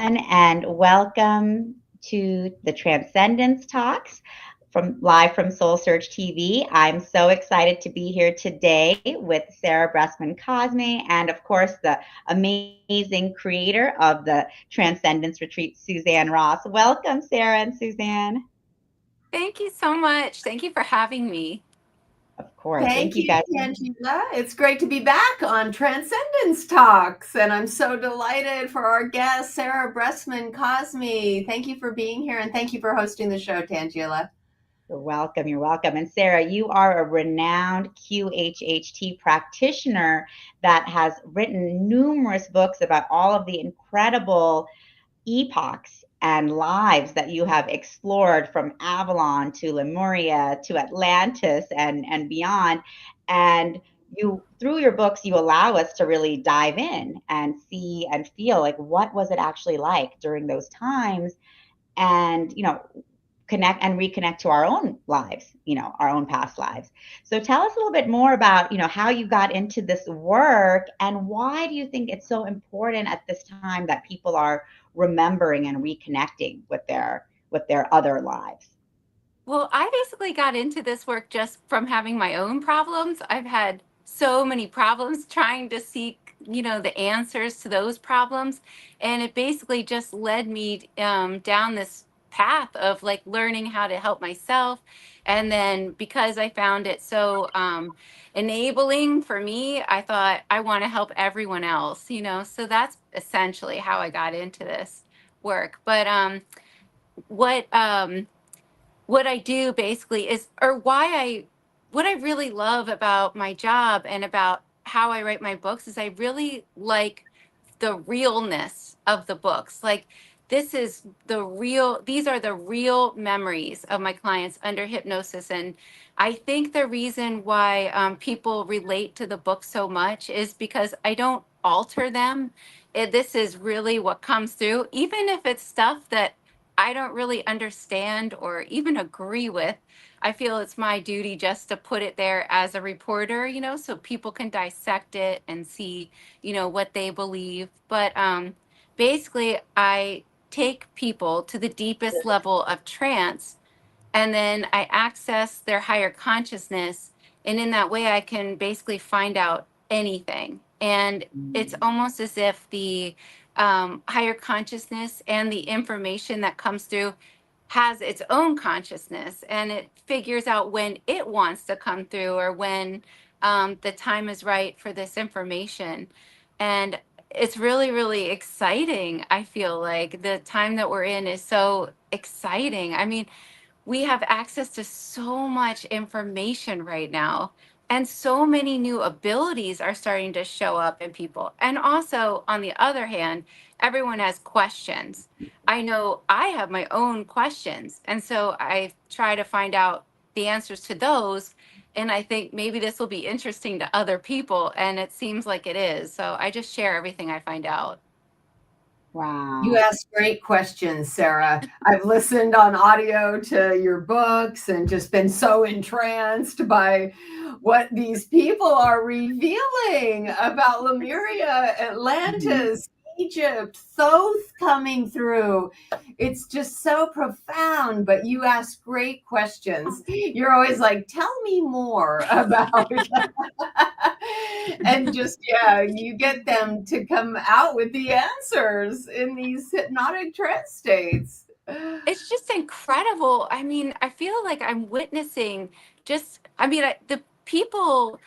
and welcome to the Transcendence Talks live from SoulSearch TV. I'm so excited to be here today with Sarah Bressman Cosme and, of course, the amazing creator of the Transcendence Retreat, Suzanne Ross. Welcome, Sarah and Suzanne. Thank you so much. Thank you for having me. Of course. Thank Thank you, you, guys. Tangela. It's great to be back on Transcendence Talks, and I'm so delighted for our guest, Sarah Bressman Cosme. Thank you for being here, and thank you for hosting the show, Tangela. You're welcome. You're welcome. And Sarah, you are a renowned QHHT practitioner that has written numerous books about all of the incredible epochs and lives that you have explored from Avalon to Lemuria to Atlantis and beyond. And you, through your books, you allow us to really dive in and see and feel like what was it actually like during those times, and connect and reconnect to our own lives, our own past lives. So tell us a little bit more about, how you got into this work, and why do you think it's so important at this time that people are remembering and reconnecting with their other lives? Well, I basically got into this work just from having my own problems. I've had so many problems trying to seek, the answers to those problems. And it basically just led me down this path of like learning how to help myself. And then because I found it so enabling for me, I thought I want to help everyone else. So that's essentially how I got into this work. But what, what I do basically is, or what I really love about my job and about how I write my books is I really like the realness of the books. Like, these are the real memories of my clients under hypnosis. And I think the reason why people relate to the book so much is because I don't alter them. This is really what comes through, even if it's stuff that I don't really understand or even agree with. I feel it's my duty just to put it there as a reporter, so people can dissect it and see, what they believe. But basically, I take people to the deepest level of trance, and then I access their higher consciousness. And in that way, I can basically find out anything. And it's almost as if the higher consciousness and the information that comes through has its own consciousness, and it figures out when it wants to come through, or when the time is right for this information. And it's really, really exciting. I feel like the time that we're in is so exciting. I mean, we have access to so much information right now, and so many new abilities are starting to show up in people. And also, on the other hand, everyone has questions. I know I have my own questions, and so I try to find out the answers to those. And I think maybe this will be interesting to other people, and it seems like it is. So I just share everything I find out. You Wow. ask great questions, Sarah. I've listened on audio to your books and just been so entranced by what these people are revealing about Lemuria, Atlantis, Egypt, Thoth coming through. It's just so profound, but you ask great questions. You're always like, tell me more about and just, yeah, you get them to come out with the answers in these hypnotic trance states. It's just incredible. I mean, I feel like I'm witnessing the people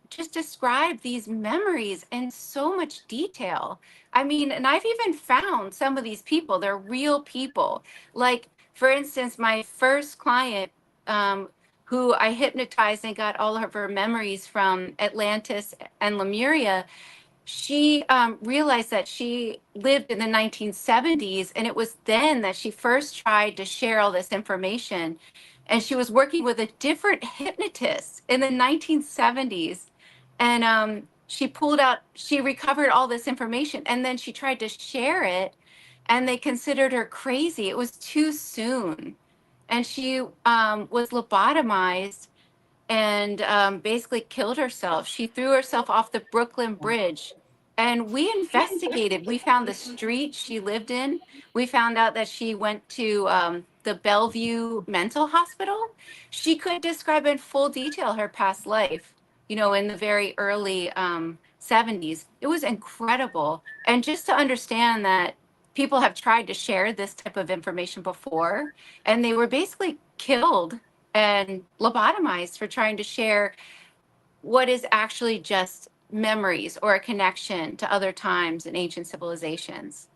just describe these memories in so much detail. I mean, and I've even found some of these people, they're real people. Like, for instance, my first client, who I hypnotized and got all of her memories from Atlantis and Lemuria, she realized that she lived in the 1970s, and it was then that she first tried to share all this information. And she was working with a different hypnotist in the 1970s. And she recovered all this information, and then she tried to share it, and they considered her crazy. It was too soon. And she was lobotomized and basically killed herself. She threw herself off the Brooklyn Bridge And we investigated. We found the street she lived in. We found out that she went to the Bellevue Mental Hospital. She could describe in full detail her past life, in the very early 70s. It was incredible. And just to understand that people have tried to share this type of information before, and they were basically killed and lobotomized for trying to share what is actually just memories or a connection to other times in ancient civilizations.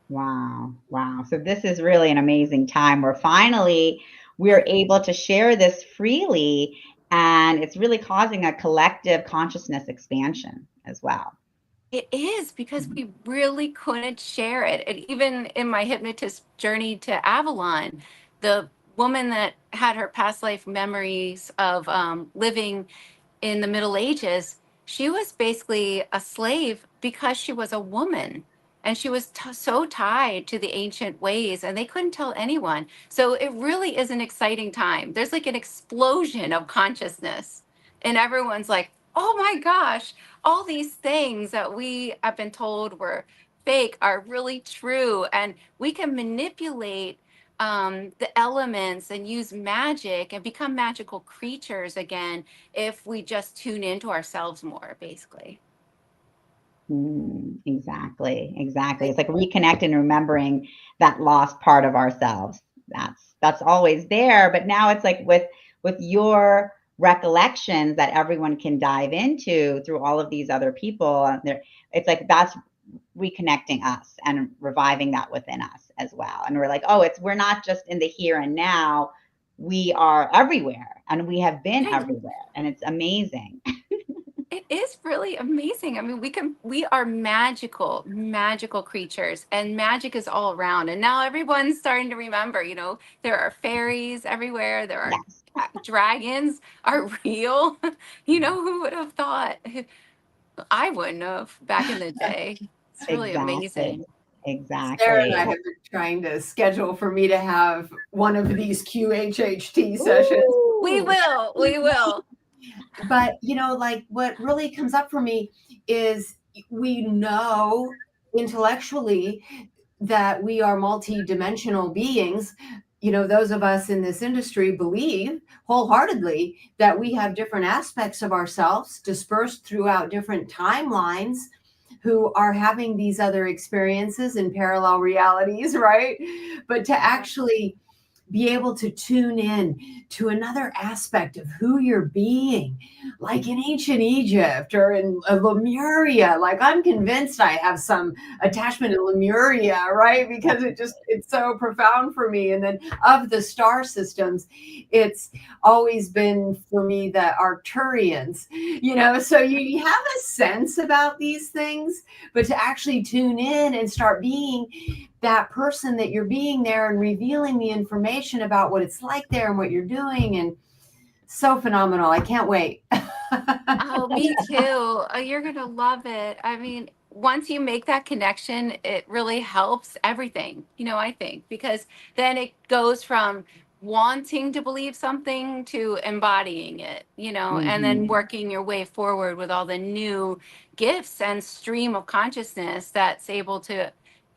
Wow. Wow. So this is really an amazing time where finally we're able to share this freely, and it's really causing a collective consciousness expansion as well. It is, because we really couldn't share it. And even in my hypnotist journey to Avalon, the woman that had her past life memories of living in the Middle Ages, she was basically a slave because she was a woman. And she was so tied to the ancient ways, and they couldn't tell anyone. So it really is an exciting time. There's like an explosion of consciousness, and everyone's like, oh my gosh, all these things that we have been told were fake are really true. And we can manipulate the elements and use magic and become magical creatures again if we just tune into ourselves more, basically. Exactly. Exactly. It's like reconnecting and remembering that lost part of ourselves. That's always there, but now it's like with your recollections that everyone can dive into through all of these other people. It's like that's reconnecting us and reviving that within us as well. And we're like, oh, we're not just in the here and now. We are everywhere, and we have been everywhere, and it's amazing. It is really amazing. I mean, we are magical creatures, and magic is all around. And now everyone's starting to remember, there are fairies everywhere. There are Yes, dragons are real. Who would have thought? I wouldn't have back in the day. It's really exactly. amazing. Sarah and I Exactly. have been trying to schedule for me to have one of these QHHT sessions. We Ooh. will. We will. But, like what really comes up for me is we know intellectually that we are multidimensional beings. Those of us in this industry believe wholeheartedly that we have different aspects of ourselves dispersed throughout different timelines who are having these other experiences in parallel realities, right? But to actually be able to tune in to another aspect of who you're being, like in ancient Egypt or in Lemuria. Like I'm convinced I have some attachment to Lemuria, right? Because it's so profound for me. And then of the star systems, it's always been for me the Arcturians, so you have a sense about these things, but to actually tune in and start being that person that you're being there and revealing the information about what it's like there and what you're doing. And so phenomenal. I can't wait. Oh, me too. You're going to love it. I mean, once you make that connection, it really helps everything, I think, because then it goes from wanting to believe something to embodying it, and then Mhm. working your way forward with all the new gifts and stream of consciousness that's able to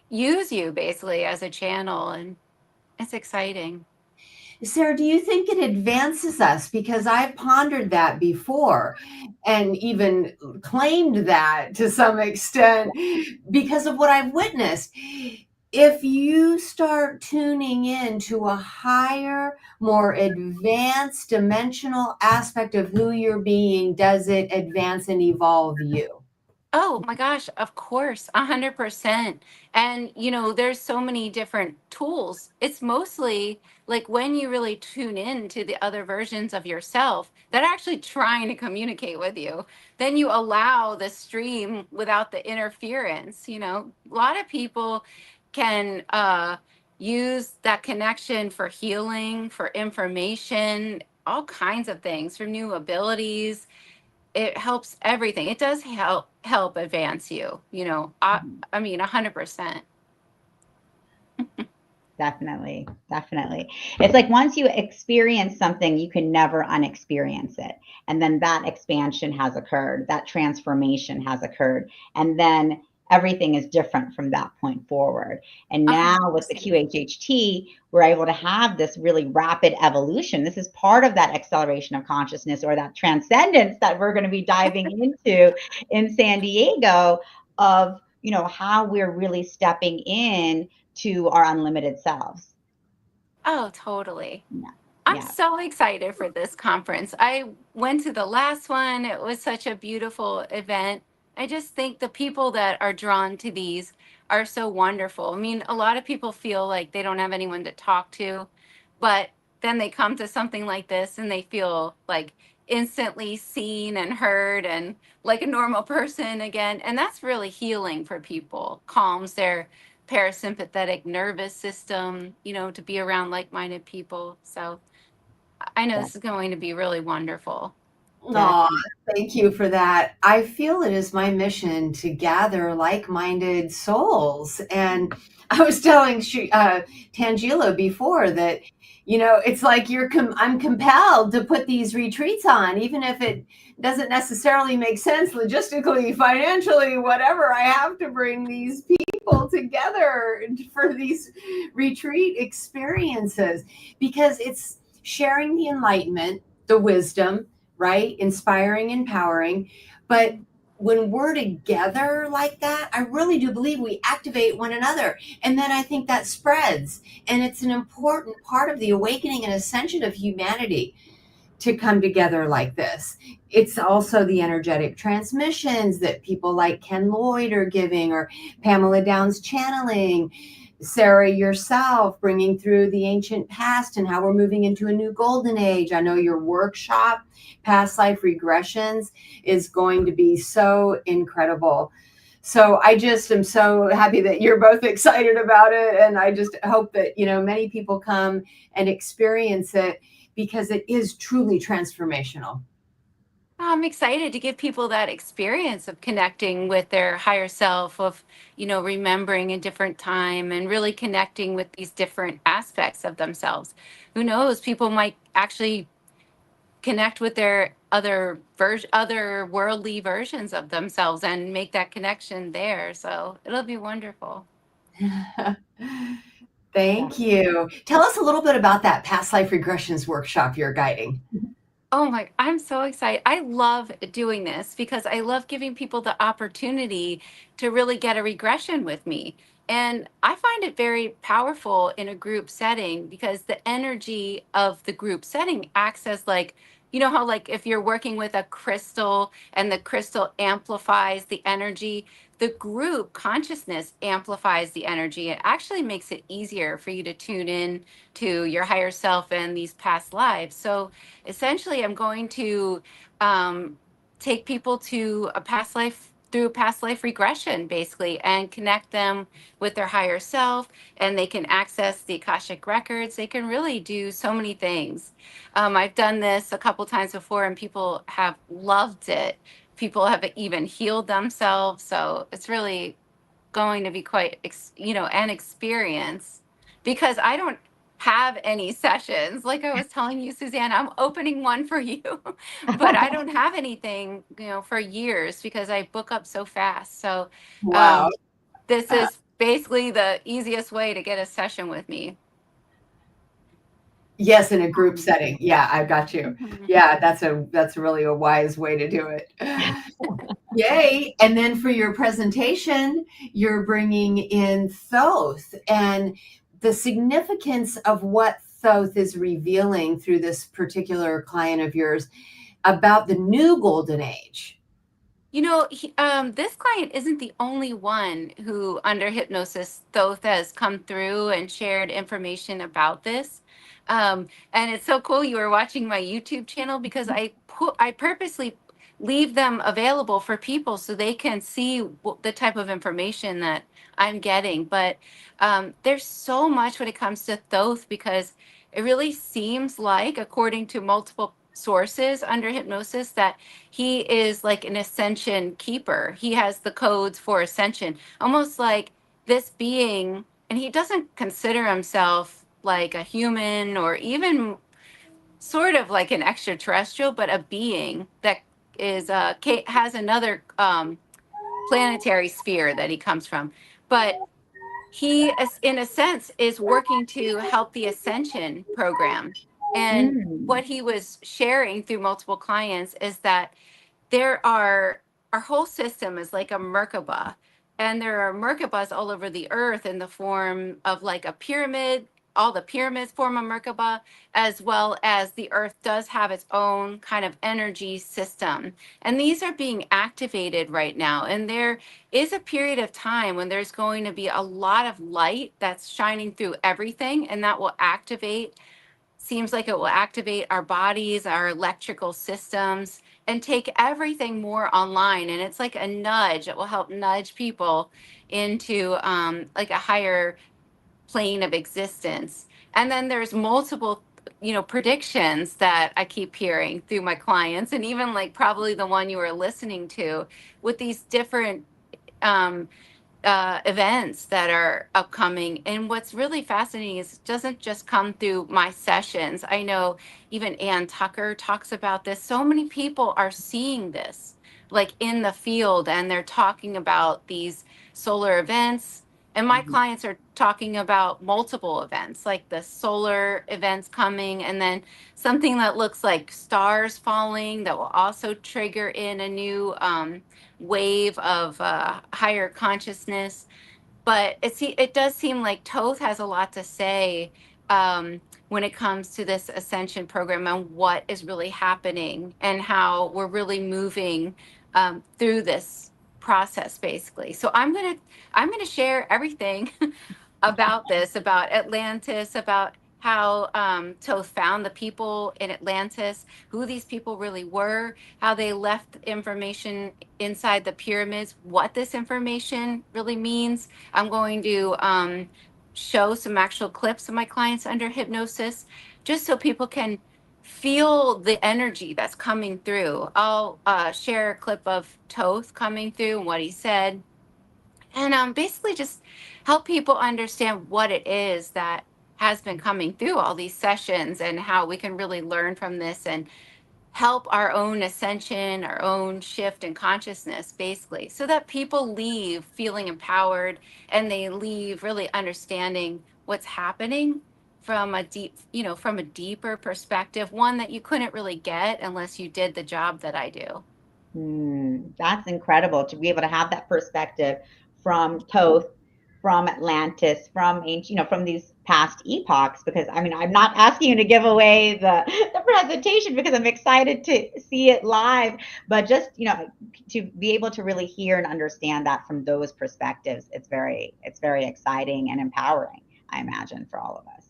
use you basically as a channel. And it's exciting. Sarah, do you think it advances us? Because I've pondered that before and even claimed that to some extent because of what I've witnessed. If you start tuning in to a higher, more advanced dimensional aspect of who you're being, does it advance and evolve you? Oh my gosh, of course, 100%. And, there's so many different tools. It's mostly like when you really tune in to the other versions of yourself that are actually trying to communicate with you, then you allow the stream without the interference. A lot of people can use that connection for healing, for information, all kinds of things, for new abilities. It helps everything. It does help advance you. I mean, 100%. Definitely, definitely. It's like once you experience something, you can never unexperience it. And then that expansion has occurred, that transformation has occurred. And then everything is different from that point forward. And now with the 100%. QHHT, we're able to have this really rapid evolution. This is part of that acceleration of consciousness or that transcendence that we're going to be diving into in San Diego of, how we're really stepping in to our unlimited selves. Oh, totally. Yeah. I'm Yeah. so excited for this conference. I went to the last one. It was such a beautiful event. I just think the people that are drawn to these are so wonderful. I mean, a lot of people feel like they don't have anyone to talk to, but then they come to something like this and they feel like instantly seen and heard and like a normal person again. And that's really healing for people, calms their parasympathetic nervous system, to be around like minded people. So, I know Yeah. this is going to be really wonderful. Aw, Definitely. thank you for that. I feel it is my mission to gather like-minded souls. And I was telling Tangela before that, it's like I'm compelled to put these retreats on, even if it doesn't necessarily make sense logistically, financially, whatever. I have to bring these people together for these retreat experiences because it's sharing the enlightenment, the wisdom, right? Inspiring, empowering. But when we're together like that, I really do believe we activate one another. And then I think that spreads. And it's an important part of the awakening and ascension of humanity to come together like this. It's also the energetic transmissions that people like Ken Lloyd are giving, or Pamela Downs channeling, Sarah yourself bringing through the ancient past and how we're moving into a new golden age. I know your workshop, Past Life Regressions, is going to be so incredible. So I just am so happy that you're both excited about it. And I just hope that, many people come and experience it because it is truly transformational. I'm excited to give people that experience of connecting with their higher self, of, remembering a different time and really connecting with these different aspects of themselves. Who knows? People might actually connect with their other worldly versions of themselves and make that connection there. So it'll be wonderful. Thank you. Tell us a little bit about that past life regressions workshop you're guiding. Oh my, I'm so excited. I love doing this because I love giving people the opportunity to really get a regression with me. And I find it very powerful in a group setting because the energy of the group setting acts as like, how like if you're working with a crystal and the crystal amplifies the energy, the group consciousness amplifies the energy. It actually makes it easier for you to tune in to your higher self and these past lives. So essentially I'm going to take people to a past life through a past life regression basically and connect them with their higher self, and they can access the Akashic records. They can really do so many things. I've done this a couple times before and people have loved it. People have even healed themselves, so it's really going to be quite an experience, because I don't have any sessions. Like I was telling you, Suzanne, I'm opening one for you, but I don't have anything, for years because I book up so fast. So Wow. um, this is basically the easiest way to get a session with me. Yes, in a group setting. Yeah, I got you. Mhm. Yeah, that's really a wise way to do it. Yay. And then for your presentation, you're bringing in Thoth and the significance of what Thoth is revealing through this particular client of yours about the new golden age. This client isn't the only one who, under hypnosis, Thoth has come through and shared information about this. And it's so cool you were watching my YouTube channel because I purposely leave them available for people so they can see the type of information that I'm getting. But there's so much when it comes to Thoth because it really seems like, according to multiple sources under hypnosis, that he is like an ascension keeper. He has the codes for ascension, almost like this being and he doesn't consider himself like a human or even sort of like an extraterrestrial, but a being that is has another planetary sphere that he comes from. But he, in a sense, is working to help the Ascension program. And Mm. what he was sharing through multiple clients is that there are, our whole system is like a Merkaba, and there are Merkabas all over the earth in the form of like a pyramid. All the pyramids form a Merkaba, as well as the earth does have its own kind of energy system. And these are being activated right now. And there is a period of time when there's going to be a lot of light that's shining through everything, and that will activate, seems like it will activate our bodies, our electrical systems, and take everything more online. And it's like a nudge. It will help nudge people into like a higher plane of existence. And then there's multiple, predictions that I keep hearing through my clients, and even like probably the one you were listening to, with these different um, events that are upcoming. And what's really fascinating is it doesn't just come through my sessions. I know even Ann Tucker talks about this. So many people are seeing this like in the field, and they're talking about these solar events. And my Mhm. clients are talking about multiple events, like the solar events coming, and then something that looks like stars falling that will also trigger in a new wave of higher consciousness. But it does seem like Toth has a lot to say when it comes to this ascension program and what is really happening and how we're really moving through this process, basically. So I'm gonna share everything about this, about Atlantis, about how Toth found the people in Atlantis, who these people really were, how they left information inside the pyramids, what this information really means. I'm going to show some actual clips of my clients under hypnosis, just so people can feel the energy that's coming through. I'll share a clip of Toth coming through and what he said, and basically just help people understand what it is that has been coming through all these sessions, and how we can really learn from this and help our own ascension, our own shift in consciousness, basically, so that people leave feeling empowered, and they leave really understanding what's happening from a from a deeper perspective, one that you couldn't really get unless you did the job that I do. That's incredible to be able to have that perspective from Toth, from Atlantis, from ancient, from these past epochs. Because I mean, I'm not asking you to give away the presentation because I'm excited to see it live, but just to be able to really hear and understand that from those perspectives, it's very exciting and empowering, I imagine, for all of us.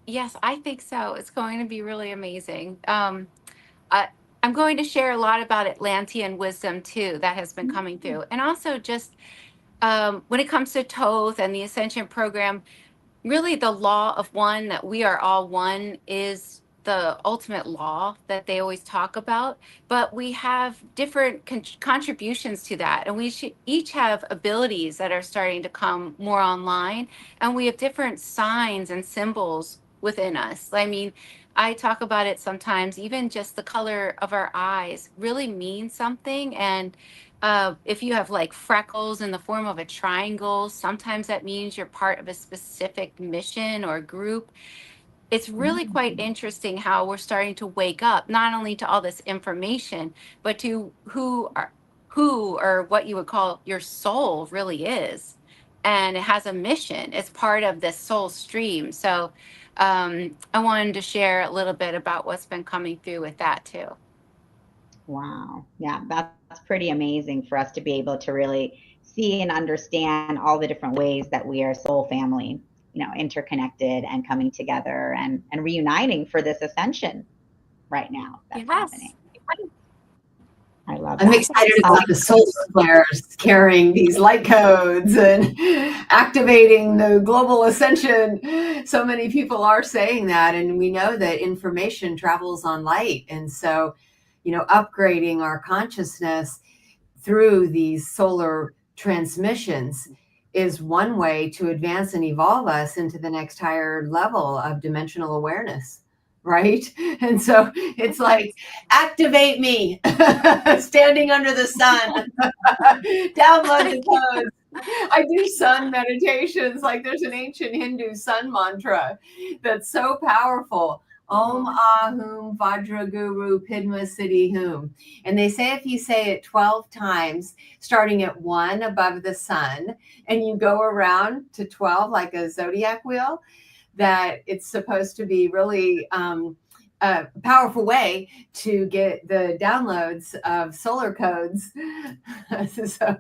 Yes, I think so. It's going to be really amazing. I, I'm going to share a lot about Atlantean wisdom too that has been coming through. And also just when it comes to Toth and the Ascension program, really the law of one, that we are all one, is the ultimate law that they always talk about. But we have different contributions to that, and we should each have abilities that are starting to come more online, and we have different signs and symbols within us. I mean, I talk about it sometimes, even just the color of our eyes really means something. And if you have like freckles in the form of a triangle, sometimes that means you're part of a specific mission or group. It's really quite Mhm. interesting how we're starting to wake up, not only to all this information, but to who or what you would call your soul really is. And it has a mission. It's part of this soul stream. So I wanted to share a little bit about what's been coming through with that too. Wow. Yeah, that's pretty amazing for us to be able to really see and understand all the different ways that we are soul family, interconnected and coming together and reuniting for this ascension right now that's happening. Yes. I love I'm that. excited about the solar flares carrying these light codes and activating the global ascension. So many people are saying that, and we know that information travels on light. And so, upgrading our consciousness through these solar transmissions is one way to advance and evolve us into the next higher level of dimensional awareness. Right. And so it's like, activate me, standing under the sun, download the codes. I do sun meditations. Like there's an ancient Hindu sun mantra that's so powerful. Om Ahum Vajra Guru Pidma Siddhi Hum. And they say if you say it 12 times, starting at 1 above the sun, and you go around to 12 like a zodiac wheel, that it's supposed to be really a powerful way to get the downloads of solar codes. So,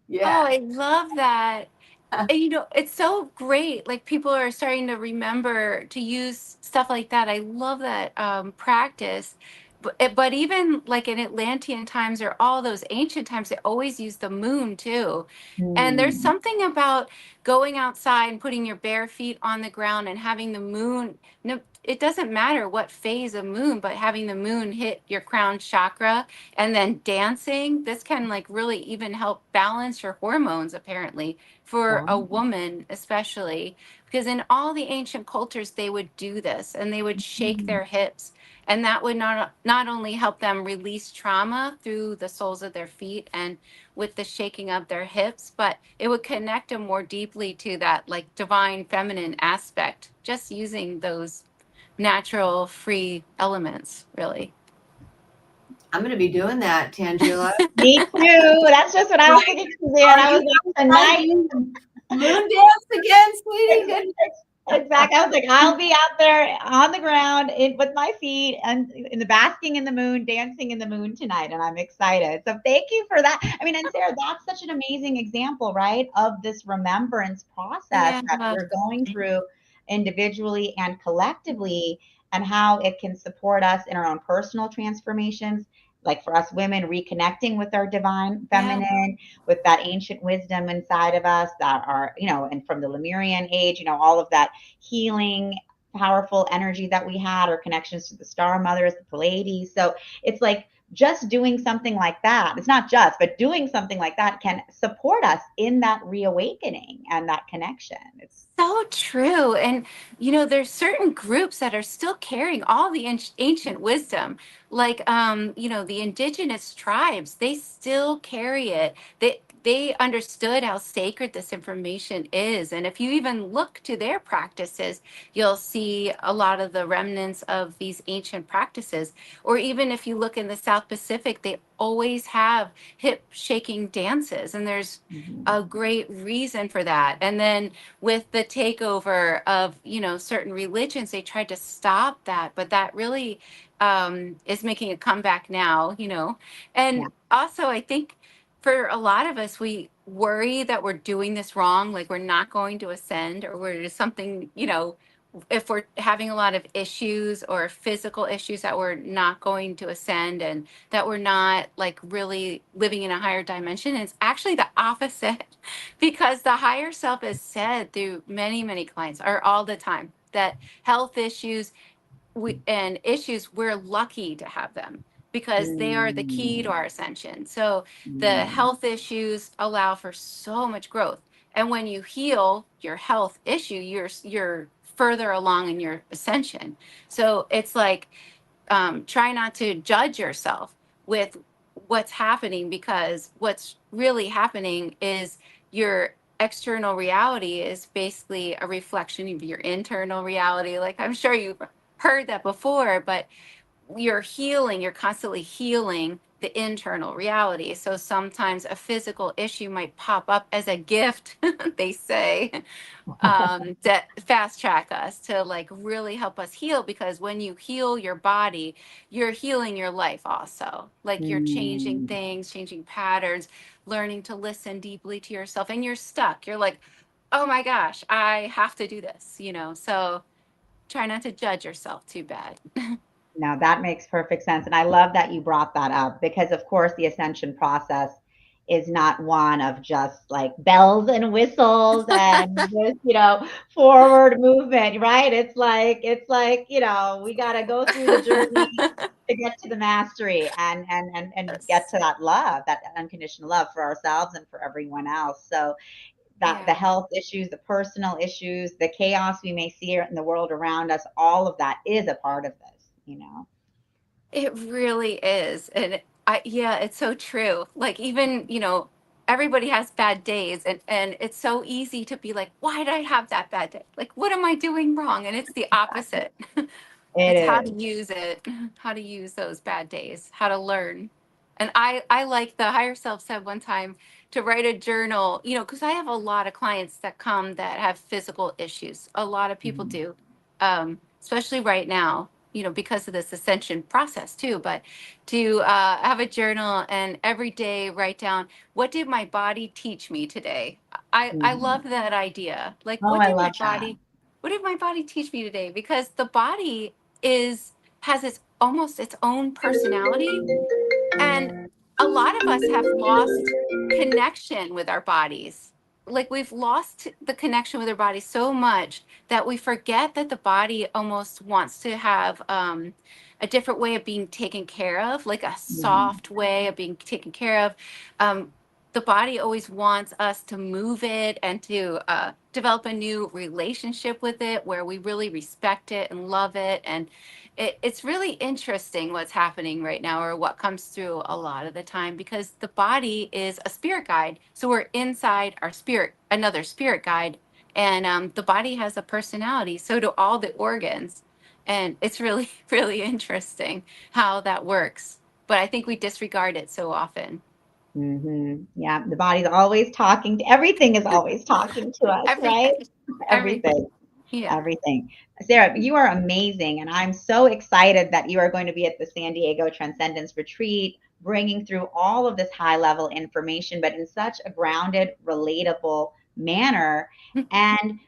yeah. Oh, I love that. And, you know, it's so great. Like people are starting to remember to use stuff like that. I love that practice. But even like in Atlantean times or all those ancient times, they always use the moon too. And there's Mm. something about going outside and putting your bare feet on the ground and having the moon. No, it doesn't matter what phase of moon, but having the moon hit your crown chakra and then dancing, this can like really even help balance your hormones, apparently, for Wow. a woman especially, because in all the ancient cultures they would do this and they would shake Mm. their hips, and that would not only help them release trauma through the soles of their feet and with the shaking of their hips, but it would connect them more deeply to that like divine feminine aspect, just using those natural free elements, really. I'm going to be doing that, Tangela. Me too. That's just what I was thinking, Suzanne. Are I you was like, outside tonight. doing the moon dance again, sweetie? Good. Exactly. I was like, I'll be out there on the ground with my feet and in the basking in the moon, dancing in the moon tonight. And I'm excited. So thank you for that. I mean, and Sarah, that's such an amazing example, right? Of this remembrance process that Yeah. we're going through individually and collectively, and how it can support us in our own personal transformations. Like for us women, reconnecting with our divine Yeah. feminine, with that ancient wisdom inside of us that are, and from the Lemurian age, all of that healing, powerful energy that we had, or connections to the star mothers, the Pleiades. So it's like just doing something like that. It's not just, but doing something like that can support us in that reawakening and that connection. It's So true. And, you know, there's certain groups that are still carrying all the ancient wisdom. Like, you know, the indigenous tribes, they still carry it. They understood how sacred this information is. And if you even look to their practices, you'll see a lot of the remnants of these ancient practices. Or even if you look in the South Pacific, they always have hip shaking dances. And there's a great reason for that. And then with the takeover of, you know, certain religions, they tried to stop that, but that really is making a comeback now, you know. yeah. And also I think for a lot of us, we worry that we're doing this wrong, like we're not going to ascend, or we're something, you know, if we're having a lot of issues or physical issues, that we're not going to ascend and that we're not like really living in a higher dimension. And it's actually the opposite, because the higher self is said through many, many clients, or all the time, that health issues and issues, we're lucky to have them because they are the key to Mm. our ascension. So the Mm. health issues allow for so much growth. And when you heal your health issue, you're further along in your ascension. So it's like, try not to judge yourself with what's happening, because what's really happening is your external reality is basically a reflection of your internal reality. Like I'm sure you've heard that before, but you're healing, you're constantly healing the internal reality. So sometimes a physical issue might pop up as a gift, they say, that fast track us to like really help us heal, because when you heal your body, you're healing your life also. Like you're changing Mm. things, changing patterns, learning to listen deeply to yourself, and you're stuck. You're like, oh my gosh, I have to do this, you know? So try not to judge yourself too bad. Now that makes perfect sense. And I love that you brought that up because, of course, the ascension process is not one of just like bells and whistles and just, forward movement, right? We got to go through the journey to get to the mastery and get Yes. to that love, that unconditional love for ourselves and for everyone else. So that the health issues, the personal issues, the chaos we may see in the world around us, all of that is a part of this, you know. It really is. And yeah, it's so true. Like, even, everybody has bad days, and it's so easy to be like, why did I have that bad day? Like, what am I doing wrong? And it's the opposite. It It's how is. to use it, how to use those bad days, how to learn. And I like the higher self said one time to write a journal, because I have a lot of clients that come that have physical issues. A lot of people Mhm. do, especially right now, because of this ascension process too. But to have a journal and every day write down, what did my body teach me today? I Mhm. love that idea. Like, Oh, I love that. what did my body teach me today? Because the body has its almost its own personality, and a lot of us have lost connection with our bodies. Like, we've lost the connection with our body so much that we forget that the body almost wants to have a different way of being taken care of, like a Mhm. soft way of being taken care of. The body always wants us to move it and to develop a new relationship with it where we really respect it and love it. And it's really interesting what's happening right now, or what comes through a lot of the time, because the body is a spirit guide. So we're inside our spirit, another spirit guide. And the body has a personality. So do all the organs. And it's really, really interesting how that works. But I think we disregard it so often. Yeah, the body's always talking. Everything is always talking to us, right? Everything, everything. Everything. Yeah. Everything. Sarah, you are amazing. And I'm so excited that you are going to be at the San Diego Transcendence Retreat, bringing through all of this high level information, but in such a grounded, relatable manner. And,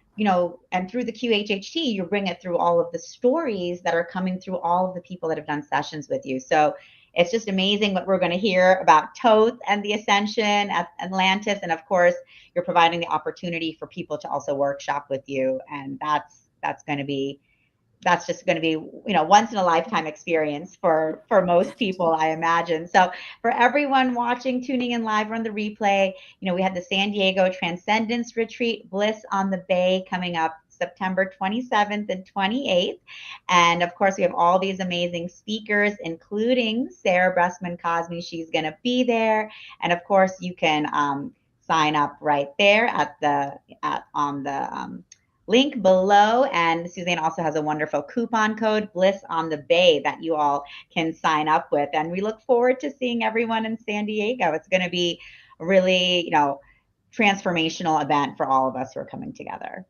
and through the QHHT, you bring it through all of the stories that are coming through all of the people that have done sessions with you. So it's just amazing what we're going to hear about Toth and the Ascension at Atlantis. And of course, you're providing the opportunity for people to also workshop with you, and that's just going to be once in a lifetime experience for most people, I imagine. So for everyone watching, tuning in live or on the replay, we have the San Diego Transcendence Retreat, Bliss on the Bay, coming up September 27th and 28th. And of course, we have all these amazing speakers, including Sarah Bressman Cosme. She's going to be there. And of course, you can sign up right there on the link below. And Suzanne also has a wonderful coupon code, Bliss on the Bay, that you all can sign up with. And we look forward to seeing everyone in San Diego. It's going to be a really, transformational event for all of us who are coming together.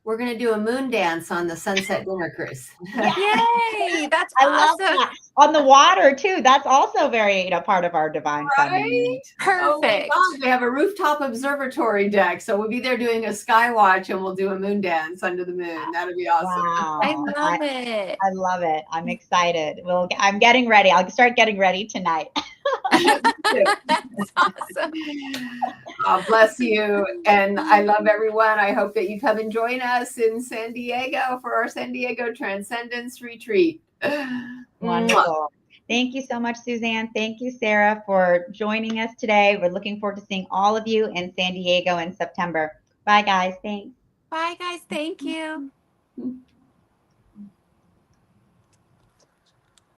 We're going to do a moon dance on the Sunset Dinner Cruise. Yeah. Yay! That's I love awesome. that. On the water too. That's also very, part of our divine feminine. Oh my Perfect. God, we have a rooftop observatory deck. So we'll be there doing a sky watch and we'll do a moon dance under the moon. That'll be awesome. I Wow. love it. I love it. I'm excited. I'm getting ready. I'll start getting ready tonight. That's awesome. God bless you. And I love everyone. I hope that you come and join us in San Diego for our San Diego Transcendence Retreat. Wonderful. Thank you so much, Suzanne. Thank you, Sarah, for joining us today. We're looking forward to seeing all of you in San Diego in September. Bye, guys. Thanks. Bye, guys. Thank you.